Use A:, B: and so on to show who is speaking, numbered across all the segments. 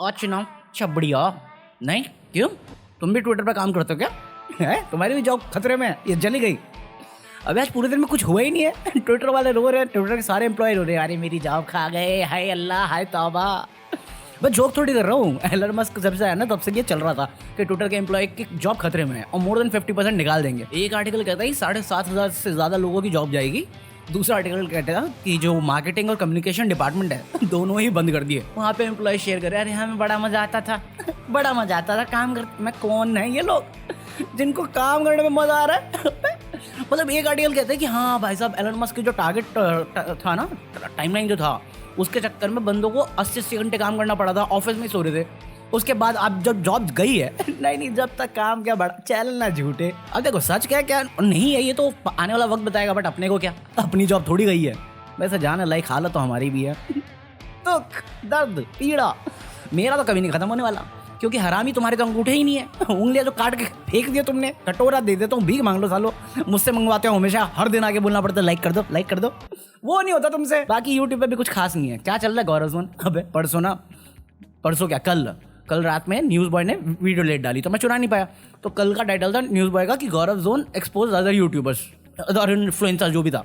A: अच्छा ना, अच्छा बढ़िया। नहीं क्यों, तुम भी ट्विटर पर काम करते हो क्या? है तुम्हारी भी जॉब खतरे में है, ये जली गई। अबे आज पूरे दिन में कुछ हुआ ही नहीं है। ट्विटर वाले रो रहे हैं, ट्विटर के सारे एम्प्लॉय रो रहे हैं, अरे मेरी जॉब खा गए, हाय अल्लाह हाय तौबा। मैं जोक थोड़ी कर रहा हूँ, एलन मस्क जब से आया ना तब से ये चल रहा था कि ट्विटर के एम्प्लॉय की जॉब खतरे में है और मोर देन 50% निकाल देंगे। एक आर्टिकल कहता है 7,500 से ज़्यादा लोगों की जॉब जाएगी। दूसरा आर्टिकल कहता है कि जो मार्केटिंग और कम्युनिकेशन डिपार्टमेंट है दोनों ही बंद कर दिए। वहाँ पे एम्प्लॉय शेयर कर रहे हैं, अरे हमें बड़ा मजा आता था, बड़ा मजा आता था काम कर। मैं कौन है ये लोग जिनको काम करने में मजा आ रहा है? मतलब एक आर्टिकल कहते हैं कि हाँ भाई साहब, एलन मस्क की जो टारगेट था ना, टाइमलाइन जो था, उसके चक्कर में बंदों को 80 घंटे काम करना पड़ा था, ऑफिस में सो रहे थे। उसके बाद अब जब जॉब गई है नहीं जब तक काम क्या बड़ा चल ना झूठे। अब देखो सच क्या नहीं है, ये तो आने वाला वक्त बताएगा, बट अपने को क्या, अपनी जॉब थोड़ी गई है। वैसे जाने लायक हालत तो हमारी भी है। दुख दर्द पीड़ा मेरा तो कभी नहीं खत्म होने वाला, क्योंकि हरामी तुम्हारे तो अंगूठे ही नहीं है। उंगलियां जो काट के फेंक दिए तुमने, कटोरा दे देता हूँ, भीख मांग लो सालो। मुझसे मंगवाते हो हमेशा, हर दिन आके बोलना पड़ता है लाइक कर दो लाइक कर दो, वो नहीं होता तुमसे। बाकी यूट्यूब पे भी कुछ खास नहीं है। क्या चल रहा है गौरव जोन? अबे परसों क्या, कल रात में न्यूज़ बॉय ने वीडियो लेट डाली तो मैं चुरा नहीं पाया। तो कल का टाइटल था न्यूज़ बॉय का कि Gaurav zone expose other YouTubers, other influencer जो भी था।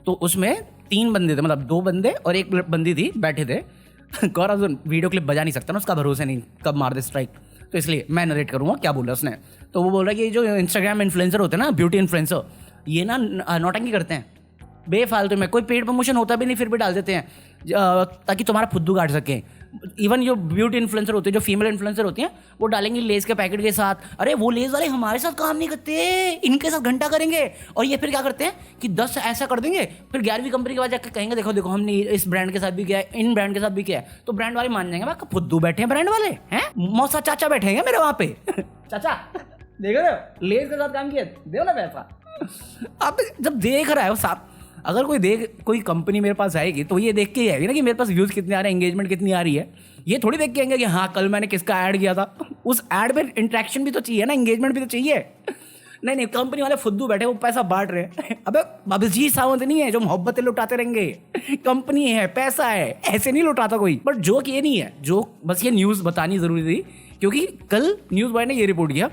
A: तो उसमें 3 बंदे थे, मतलब 2 बंदे और 1 बंदी थी, बैठे थे। गौरव जोन वीडियो क्लिप बजा नहीं सकता ना, उसका भरोसा नहीं कब मार दे स्ट्राइक, तो इसलिए मैं नरेट करूँगा क्या बोला उसने। तो वो बोल रहा है कि जो इंस्टाग्राम इन्फ्लुएंसर होते हैं ना, ब्यूटी इन्फ्लुएंसर, ये ना नौटंकी करते हैं बेफालतू में। कोई पेड प्रमोशन होता भी नहीं फिर भी डाल देते हैं ताकि तुम्हारा फुद्दू काट सके। इवन जो ब्यूटी इन्फ्लुएंसर होते हैं, जो फीमेल इन्फ्लुएंसर होती हैं, वो डालेंगे लेस के पैकेट के साथ, अरे वो लेस वाले हमारे साथ काम नहीं करते, इनके साथ घंटा करेंगे। और ये फिर क्या करते हैं कि 10 ऐसा कर देंगे, फिर 11वीं कंपनी के बाद जाकर कहेंगे देखो देखो हमने इस ब्रांड के साथ भी किया है, इन ब्रांड के साथ भी किया है। तो ब्रांड वाले मान जाएंगे, भाई फुद्दू बैठे हैं ब्रांड वाले, हैं मौसा चाचा बैठे हैं मेरे वहाँ पे। चाचा देखो ना लेस के साथ काम किया, दो ना पैसा। अब जब देख रहा है वो साहब, अगर कोई कंपनी मेरे पास आएगी तो ये देख के ही आएगी ना कि मेरे पास व्यूज़ कितने आ रहे हैं, एंगेजमेंट कितनी आ रही है। ये थोड़ी देख के आएंगे कि हाँ कल मैंने किसका ऐड किया था। उस ऐड पे इंटरेक्शन भी तो चाहिए ना, एंगेजमेंट भी तो चाहिए। नहीं कंपनी वाले फुद्दू बैठे, वो पैसा बांट रहे हैं। अबे अभिजीत सावंत नहीं है जो मोहब्बतें लुटाते रहेंगे, कंपनी है, पैसा है, ऐसे नहीं लुटाता कोई। बट जोक ये नहीं है, जोक बस ये न्यूज़ बतानी ज़रूरी थी, क्योंकि कल न्यूज़ बॉय ने ये रिपोर्ट किया।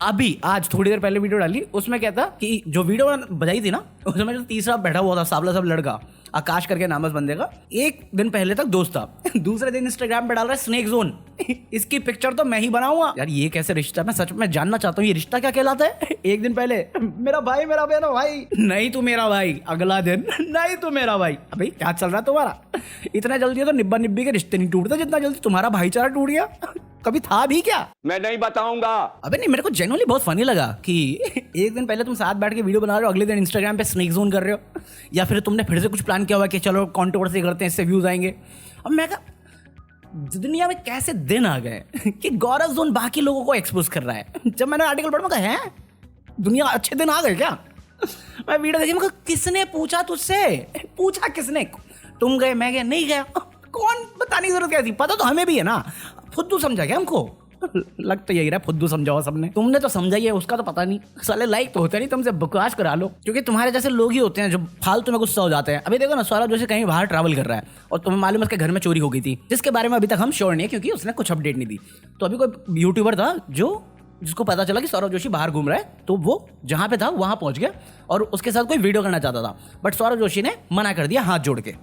A: अभी आज थोड़ी देर पहले वीडियो डाली, उसमें क्या था कि जो वीडियो बजाई थी ना, उसमें जो तीसरा बैठा हुआ था सावला सब लड़का, आकाश करके नाम है उस बंदे का, 1 दिन पहले तक दोस्त था, दूसरे दिन इंस्टाग्राम पे डाल रहा है स्नेक जोन। इसकी पिक्चर तो मैं ही बनाऊंगा। यार ये कैसे रिश्ता, मैं सच में जानना चाहता हूँ ये रिश्ता क्या कहलाता है। 1 दिन पहले मेरा भाई, मेरा बहना भाई, नहीं तू मेरा भाई, अगला दिन नहीं तू मेरा भाई। अबे क्या चल रहा है तुम्हारा? इतना जल्दी तो निब्बा निब्बी के रिश्ते नहीं टूटते जितना जल्दी तुम्हारा भाईचारा टूट गया। कभी था भी क्या? मैं नहीं बताऊंगा। अबे नहीं, मेरे को जेन्युइनली बहुत फनी लगा कि 1 दिन पहले तुम साथ बैठ के वीडियो बना रहे हो, अगले दिन इंस्टाग्राम पे स्नेक जोन कर रहे हो, या फिर तुमने फिर से कुछ प्लान किया हुआ कि चलो कंट्रोवर्सी करते हैं, इससे व्यूज आएंगे। अब मैं कहा दुनिया में कैसे दिन आ गए कि गौरव जोन बाकी लोगों को एक्सपोज कर रहा है। जब मैंने आर्टिकल पढ़ा, मैं कहा है दुनिया अच्छे दिन आ गए क्या? मैं वीडियो देखी, मैं कहा किसने पूछा तुझसे? पूछा किसने? तुम गए, मैं गया, नहीं गया, कौन बताने की जरूरत क्या थी? पता तो हमें भी है ना। फुद्दू समझा क्या हमको? लग तो यही रहा फुद्दू समझाओ सबने, तुमने तो समझा ही है, उसका तो पता नहीं। साले लाइक तो होते नहीं, तुमसे बकवास करा लो, क्योंकि तुम्हारे जैसे लोग ही होते हैं जो फालतू में गुस्सा हो जाते हैं। अभी देखो ना, सौरभ जोशी कहीं बाहर ट्रैवल कर रहा है और तुम्हें मालूम है उसके घर में चोरी हो गई थी, जिसके बारे में अभी तक हम श्योर नहीं है क्योंकि उसने कुछ अपडेट नहीं दी। तो अभी कोई यूट्यूबर था जिसको पता चला कि सौरभ जोशी बाहर घूम रहा है, तो वो जहाँ पे था वहाँ पहुँच गया और उसके साथ कोई वीडियो करना चाहता था, बट सौरभ जोशी ने मना कर दिया हाथ जोड़ के।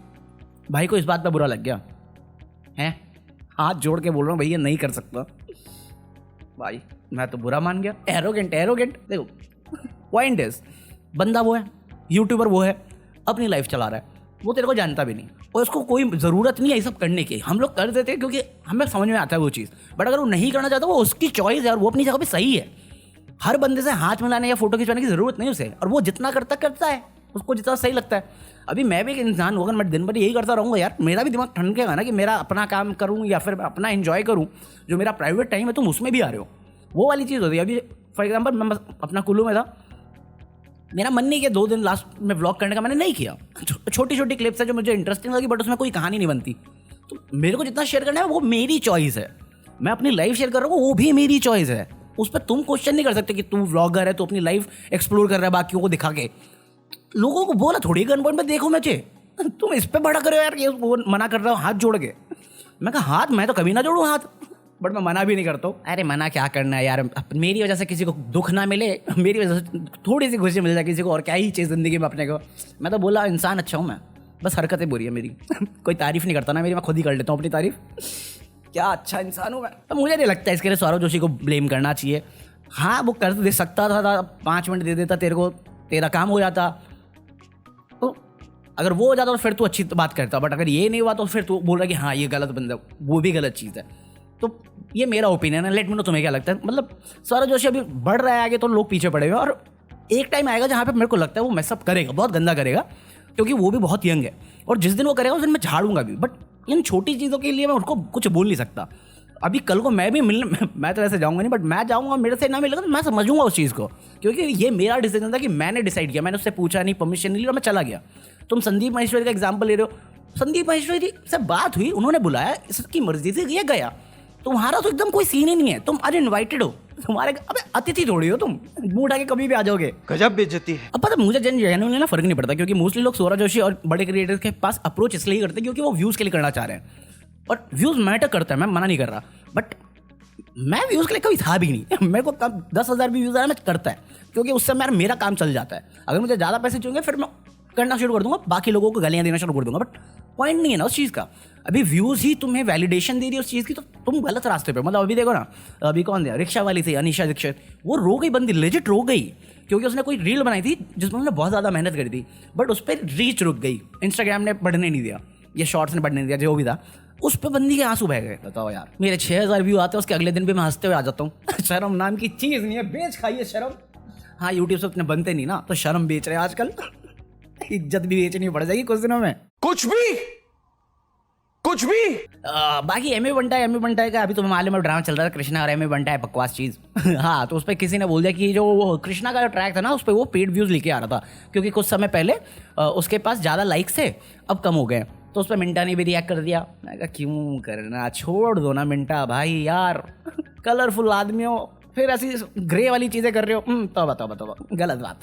A: भाई को इस बात पर बुरा लग गया है, हाथ जोड़ के बोल रहा हूँ भैया नहीं कर सकता। भाई मैं तो बुरा मान गया, एरोगेंट। देखो पॉइंट इज, बंदा वो है, यूट्यूबर वो है, अपनी लाइफ चला रहा है, वो तेरे को जानता भी नहीं और उसको कोई ज़रूरत नहीं है ये सब करने की। हम लोग कर देते हैं क्योंकि हमें समझ में आता है वो चीज़, बट अगर वो नहीं करना चाहता वो उसकी चॉइस है और वो अपनी जगह पे सही है। हर बंदे से हाथ मिलाने या फोटो खिंचवाने की ज़रूरत नहीं उसे, और वो जितना करता है, उसको जितना सही लगता है। अभी मैं भी एक इंसान हूँ, अगर मैं दिन भर यही करता रहूँगा यार, मेरा भी दिमाग ठनकेगा ना कि मेरा अपना काम करूँ या फिर अपना एंजॉय करूँ। जो मेरा प्राइवेट टाइम है तुम उसमें भी आ रहे हो, वो वाली चीज़ होती है। अभी फॉर एग्जांपल मैं अपना कुल्लू में था, मेरा मन नहीं किया 2 दिन लास्ट में व्लॉग करने का, मैंने नहीं किया। छोटी छोटी क्लिप्स है जो मुझे इंटरेस्टिंग लगी, बट उसमें कोई कहानी नहीं बनती। तो मेरे को जितना शेयर करना है वो मेरी चॉइस है, मैं अपनी लाइफ शेयर कर रहा हूँ वो भी मेरी चॉइस है। उस पर तुम क्वेश्चन नहीं कर सकते कि तू व्लॉगर है तो अपनी लाइफ एक्सप्लोर कर रहा है बाकियों को दिखा के। लोगों को बोला थोड़ी गन पॉइंट पे देखो मैचे, तुम इस पे बड़ा करो यार, ये वो मना कर रहा हो हाथ जोड़ के। मैं कहा हाथ मैं तो कभी ना जोड़ूँ हाथ, बट मैं मना भी नहीं करता हूँ। अरे मना क्या करना है यार, मेरी वजह से किसी को दुख ना मिले, मेरी वजह से थोड़ी सी खुशी मिल जाए किसी को, और क्या ही चीज़ ज़िंदगी में अपने को। मैं तो बोला इंसान अच्छा हूँ मैं, बस हरकतें बुरी है मेरी। कोई तारीफ़ नहीं करता ना मेरी, मैं खुद ही कर लेता हूँ अपनी तारीफ़, क्या अच्छा इंसान हूँ मैं। तो मुझे नहीं लगता इसके लिए सौरभ जोशी को ब्लेम करना चाहिए। हाँ वो कर दे सकता था 5 मिनट दे देता तेरे को, तेरा काम हो जाता। तो अगर वो हो जाता तो फिर तू अच्छी बात करता, बट अगर ये नहीं हुआ तो फिर तू बोल रहा कि हाँ ये गलत बंदा, वो भी गलत चीज़ है। तो ये मेरा ओपिनियन है, लेट मी नो तुम्हें क्या लगता है। मतलब सौरभ जोशी अभी बढ़ रहा है आगे तो लोग पीछे पड़े हुए, और एक टाइम आएगा जहाँ पे मेरे को लगता है वो मैसअप करेगा, बहुत गंदा करेगा, क्योंकि वो भी बहुत यंग है, और जिस दिन वो करेगा उस दिन मैं झाड़ूंगा भी। बट इन छोटी चीज़ों के लिए मैं उसको कुछ बोल नहीं सकता। अभी कल को मैं भी मिलने, मैं तो ऐसे जाऊंगा नहीं, बट मैं जाऊंगा, मेरे से ना मिलेगा तो मैं समझूंगा उस चीज़ को, क्योंकि ये मेरा डिसीजन था कि मैंने डिसाइड किया, मैंने उससे पूछा नहीं, परमिशन नहीं ली, और मैं चला गया। तुम संदीप महेश्वरी का एग्जाम्पल ले रहे हो, संदीप महेश्वरी से बात हुई, उन्होंने बुलाया, इसकी मर्जी से ये गया, तुम्हारा तो एकदम कोई सीन ही नहीं है, तुम अनइनवाइटेड हो, तुम्हारे अबे अतिथि थोड़ी हो तुम, मुंह उठा के कभी भी आ जाओगे।
B: गजब बेइज्जती है।
A: अब पता मुझे जेन्युइनली ना फर्क नहीं पड़ता, क्योंकि मोस्टली लोग सौरभ जोशी और बड़े क्रिएटर्स के पास अप्रोच इसलिए करते हैं क्योंकि वो व्यूज़ के लिए करना चाह रहे हैं, और व्यूज़ मैटर करता है, मैं मना नहीं कर रहा, बट मैं व्यूज़ के लिए कभी था भी नहीं। मेरे को कम 10,000 भी व्यूज़ आना मैं करता है, क्योंकि उससे मेरा काम चल जाता है। अगर मुझे ज़्यादा पैसे चाहिए फिर मैं करना शुरू कर दूंगा, बाकी लोगों को गालियाँ देना शुरू कर दूंगा, बट पॉइंट नहीं है ना उस चीज़ का। अभी व्यूज़ ही तुम्हें वैलिडेशन दे रही है उस चीज़ की, तो तुम गलत रास्ते पे। मतलब अभी देखो ना, अभी कौन दिया, रिक्शा वाली थी अनीशा दीक्षित, वो रो गई बंदी, लेजिट रो गई, क्योंकि उसने कोई रील बनाई थी जिसमें उन्होंने बहुत ज़्यादा मेहनत करी थी, बट उस पर रीच रुक गई, इंस्टाग्राम ने बढ़ने नहीं दिया, ये शॉर्ट्स ने बढ़ने नहीं दिया, जो भी था, उस पर बंदी के आंसू बह गए। बताओ यार, मेरे 6,000 व्यू आते हैं, उसके अगले दिन भी मैं हंसते हुए आ जाता हूँ। शर्म नाम की चीज़ नहीं है, बेच खाइए शर्म। हाँ यूट्यूब से उतने बनते नहीं ना, तो शर्म बेच रहे हैं आजकल। इज्जत भी बेचनी पड़ जाएगी कुछ दिनों में, कुछ भी। बाकी एम ए बनता है का अभी तुम्हें मालूम है ड्रामा चल रहा था, कृष्णा और एम ए बनता है, बकवास चीज़। हाँ तो उस पर किसी ने बोल दिया कि जो वो कृष्णा का जो ट्रैक था ना, उस पर वो पेड व्यूज़ लेके आ रहा था, क्योंकि कुछ समय पहले उसके पास ज़्यादा लाइक्स थे, अब कम हो गए। तो उस पर मिंटा ने भी रिएक्ट कर दिया। मैं कहा क्यों करना, छोड़ दो ना मिंटा भाई यार, कलरफुल आदमी हो, फिर ऐसी ग्रे वाली चीज़ें कर रहे हो, तो बताओ गलत बात।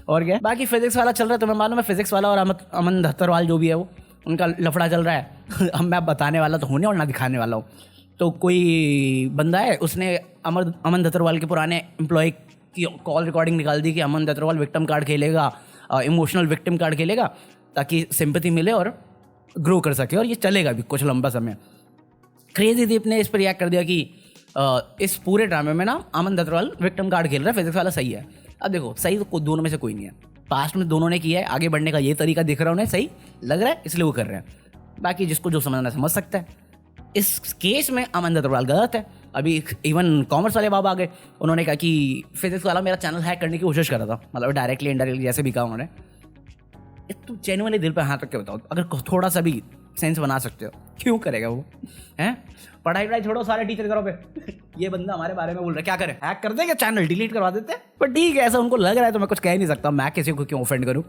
A: और क्या, बाकी फिजिक्स वाला चल रहा है, तुम्हें मालूम है फिजिक्स वाला और अमन धत्तरवाल जो भी है वो, उनका लफड़ा चल रहा है। अब मैं बताने वाला तो होने और ना दिखाने वाला हूँ। तो कोई बंदा है, उसने अमन धत्तरवाल के पुराने एम्प्लॉय की कॉल रिकॉर्डिंग निकाल दी कि अमन धत्तरवाल विक्टिम कार्ड खेलेगा, इमोशनल विक्टिम कार्ड खेलेगा, ताकि सिंपैथी मिले और ग्रो कर सके, और ये चलेगा भी कुछ लंबा समय। क्रेजी दीप ने इस पर रिएक्ट कर दिया कि इस पूरे ड्रामे में ना अमन धत्तरवाल विक्टिम कार्ड खेल रहा है, फिजिक्स वाला सही है। अब देखो सही तो दोनों में से कोई नहीं है, पास्ट में दोनों ने किया है, आगे बढ़ने का ये तरीका दिख रहा है उन्हें सही लग रहा है, इसलिए वो कर रहे हैं। बाकी जिसको जो समझना समझ सकता है। इस केस में अमन धत्तरवाल गलत है। अभी इवन कॉमर्स वाले बाबा आ गए, उन्होंने कहा कि फिजिक्स वाला मेरा चैनल हैक करने की कोशिश कर रहा था, मतलब डायरेक्टली इनडायरेक्टली जैसे भी कहा उन्होंने। तुम जेन्युइनली दिल पे हाथ रख के बताओ, अगर थोड़ा सा भी सेंस बना सकते हो, क्यों करेगा वो? हैं पढ़ाई छोड़ो, सारे टीचर करो पे। ये बंदा हमारे बारे में बोल रहा है, क्या करे, हैक कर देंगे, चैनल डिलीट करवा देते। पर ठीक है, ऐसा उनको लग रहा है तो मैं कुछ कह नहीं सकता, मैं किसी को क्यों ऑफेंड करूँ,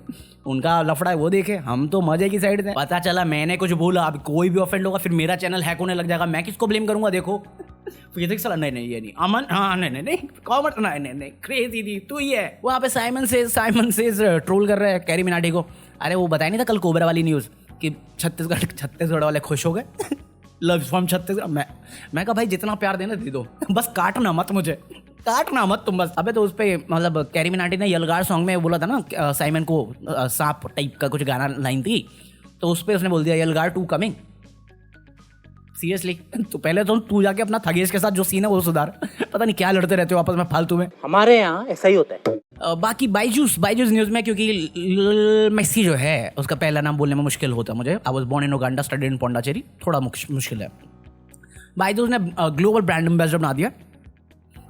A: उनका लफड़ा है वो देखे, हम तो मजे की साइड थे। पता चला मैंने कुछ बोला, अब कोई भी ऑफेंड होगा फिर मेरा चैनल हैक होने लग जाएगा, मैं किसको ब्लेम करूंगा? देखो फिजिक्स वाला नहीं ये नहीं, अमन हाँ नहीं कॉमर्स नहीं क्रेजी दी तू ही है। वहाँ पे साइमन सेज ट्रोल कर रहे हैं कैरी मिनाटी को। अरे वो बताया नहीं था कल कोबरा वाली न्यूज़ कि छत्तीसगढ़ वाले खुश हो गए। Love from Chhattisgarh. मैं कहा भाई जितना प्यार देना दे दो, बस काटना मत मुझे, काटना मत तुम बस। अबे तो उस पे मतलब कैरी मिनाटी ने यलगार सॉन्ग में बोला था ना साइमन को, सांप टाइप का कुछ गाना लाइन थी, तो उस पर उसने बोल दिया यलगार 2 कमिंग। सीरियसली तो पहले तो तू जाके अपना थगेश के साथ जो सीन है वो सुधार, पता नहीं क्या लड़ते रहते हो आपस में फालतू में।
B: हमारे यहाँ ऐसा ही होता है।
A: बाकी बाईजूस न्यूज़ में, क्योंकि मेसी जो है उसका पहला नाम बोलने में मुश्किल होता है मुझे। I was born in Uganda, studied in Pondicherry, थोड़ा मुश्किल है। बाईजूस ने ग्लोबल ब्रांड एम्बेसडर बना दिया।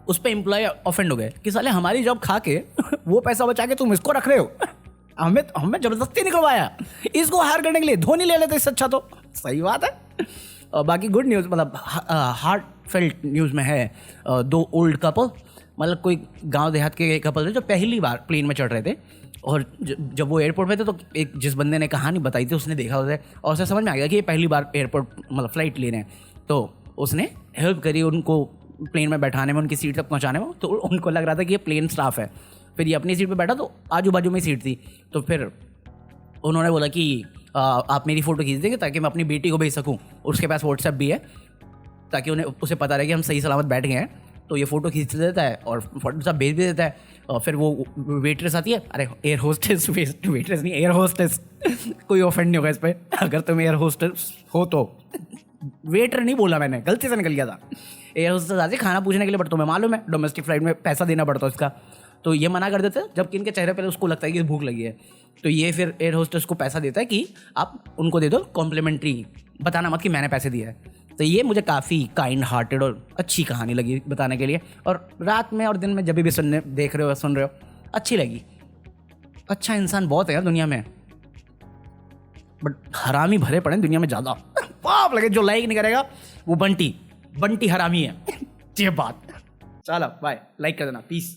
A: उस पर एम्प्लॉय ऑफेंड हो गए कि साले हमारी जॉब खा के वो पैसा बचा के तुम इसको रख रहे हो, हमें जबरदस्ती निकलवाया इसको हायर करने के लिए, धोनी ले लेते इससे अच्छा तो। सही बात है। बाकी गुड न्यूज़, मतलब हार्ट फेल्ट न्यूज़ में है 2 ओल्ड कपल, मतलब कोई गांव देहात के कपल थे जो पहली बार प्लेन में चढ़ रहे थे, और जब वो एयरपोर्ट पे थे तो एक जिस बंदे ने कहानी बताई थी उसने देखा उसे, और उसे समझ में आ गया कि ये पहली बार एयरपोर्ट मतलब फ़्लाइट ले रहे हैं, तो उसने हेल्प करी उनको प्लेन में बैठाने में, उनकी सीट तक पहुँचाने में। तो उनको लग रहा था कि ये प्लेन स्टाफ है, फिर ये अपनी सीट पर बैठा तो आजू बाजू में सीट थी, तो फिर उन्होंने बोला कि आप मेरी फ़ोटो खींच देंगे ताकि मैं अपनी बेटी को भेज सकूँ, उसके पास व्हाट्सएप भी है, ताकि उसे पता रहे कि हम सही सलामत बैठ गए हैं। तो ये फ़ोटो खींच देता है और फोटो सब भेज भी देता है। और फिर वो वेट्रेस आती है, अरे एयर होस्टेस, वेट्रेस नहीं, एयर होस्टेस कोई ऑफेंड नहीं होगा इस पर, अगर तुम एयर होस्टेस हो तो। वेटर नहीं बोला मैंने, गलती से निकल गया था। एयर होस्टेस आती है खाना पूछने के लिए, बट तुम्हें मालूम है डोमेस्टिक फ्लाइट में पैसा देना पड़ता है उसका, तो ये मना कर देते हैं, जबकि इनके चेहरे पर उसको लगता है कि भूख लगी है। तो ये फिर एयर होस्टेस को पैसा देता है कि आप उनको दे दो कॉम्प्लीमेंट्री, बताना मत कि मैंने पैसे दिए हैं। तो ये मुझे काफ़ी काइंड हार्टेड और अच्छी कहानी लगी बताने के लिए, और रात में और दिन में जब भी देख रहे हो सुन रहे हो, अच्छी लगी। अच्छा इंसान बहुत है यार दुनिया में, बट हरामी भरे पड़े दुनिया में ज़्यादा। पाप लगे, जो लाइक नहीं करेगा वो बंटी हरामी है। ये बात। चलो बाय, लाइक कर देना, पीस।